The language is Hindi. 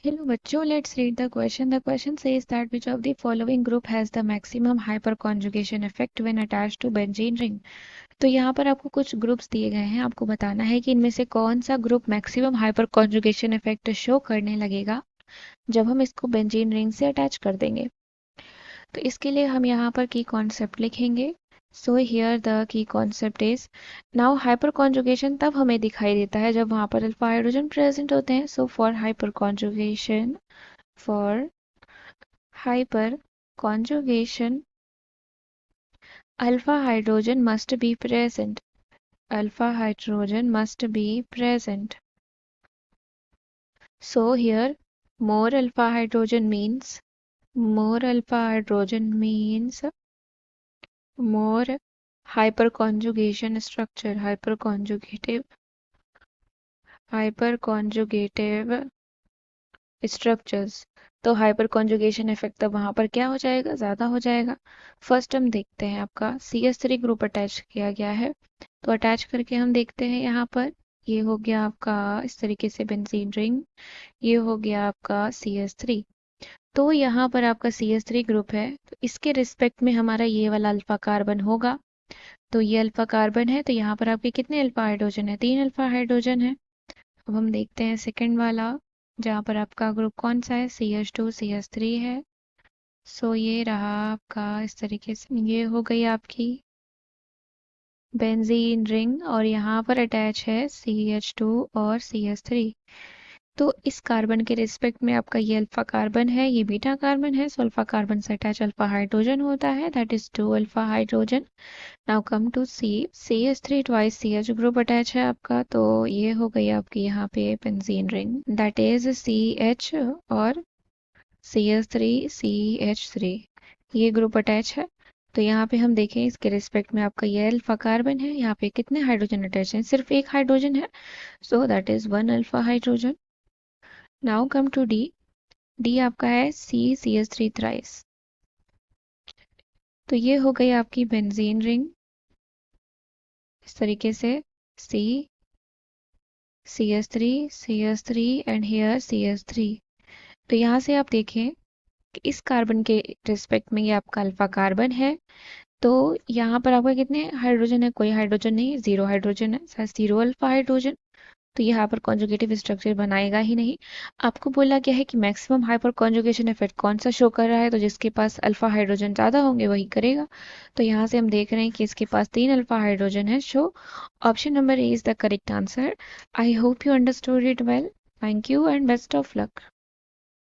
Hello बच्चों, let's read the question. The question says that which of the following group has the maximum hyperconjugation effect when attached to benzene ring. तो यहाँ पर आपको कुछ ग्रुप्स दिए गए हैं, आपको बताना है कि इनमें से कौन सा ग्रुप मैक्सिमम हाइपरकॉन्जुगेशन इफेक्ट शो करने लगेगा जब हम इसको बेंजीन रिंग से अटैच कर देंगे। तो इसके लिए हम यहाँ पर की कॉन्सेप्ट लिखेंगे। So here the key concept is, now hyper conjugation तब हमें दिखाई देता है जब वहाँ पर अल्फा हाइड्रोजन प्रेजेंट होते हैं। So for hyper conjugation, alpha hydrogen must be present. Alpha hydrogen must be present. So here more alpha hydrogen means more hyperconjugation structure, hyperconjugative structures. तो हाइपर कॉन्जुगेशन इफेक्ट तब वहां पर क्या हो जाएगा, ज्यादा हो जाएगा। फर्स्ट हम देखते हैं आपका CH3 ग्रुप अटैच किया गया है, तो अटैच करके हम देखते हैं यहाँ पर ये हो गया आपका इस तरीके से बेंजीन रिंग, ये हो गया आपका CH3। तो यहाँ पर आपका CH3 ग्रुप है, तो इसके रिस्पेक्ट में हमारा ये वाला अल्फा कार्बन होगा। तो ये अल्फा कार्बन है, तो यहाँ पर आपके कितने अल्फा हाइड्रोजन है, 3 अल्फा हाइड्रोजन है। अब हम देखते हैं सेकंड वाला, जहाँ पर आपका ग्रुप कौन सा है, CH2 CH3 है। सो ये रहा आपका इस तरीके से, ये हो गई आपकी बेंजीन रिंग और यहाँ पर अटैच है CH2 और CH3। तो इस कार्बन के रिस्पेक्ट में आपका ये अल्फा कार्बन है, ये बीटा कार्बन है। सो अल्फा कार्बन से अटैच अल्फा हाइड्रोजन होता है, that is 2 alpha hydrogen. Now come to CH3 twice CH group attach है आपका, तो ये हो गई आपकी यहाँ पे benzene ring, that is CH और CH3 CH3, ये ग्रुप अटैच है। तो यहाँ पे हम देखें इसके रिस्पेक्ट में आपका ये अल्फा कार्बन है, यहाँ पे कितने हाइड्रोजन अटैच हैं, सिर्फ एक हाइड्रोजन है। So that is 1 alpha hydrogen. Now come to D, D आपका है CH3 थ्राइस। तो ये हो गई आपकी बेंजीन रिंग इस तरीके से, C CH3 and here CH3। तो यहाँ से आप देखें कि इस कार्बन के रिस्पेक्ट में ये आपका अल्फा कार्बन है। तो यहाँ पर आपका कितने हाइड्रोजन है, कोई हाइड्रोजन नहीं, 0 हाइड्रोजन है, 0 अल्फा हाइड्रोजन। तो यहाँ पर कॉन्जुगेटिव स्ट्रक्चर बनाएगा ही नहीं। आपको बोला गया है कि मैक्सिमम हाइपर कॉन्जुगेशन इफेक्ट कौन सा शो कर रहा है, तो जिसके पास अल्फा हाइड्रोजन ज़्यादा होंगे वही करेगा। तो यहाँ से हम देख रहे हैं कि इसके पास 3 अल्फा हाइड्रोजन है। So option number A is the correct answer. I hope you understood it well. Thank you and best of luck.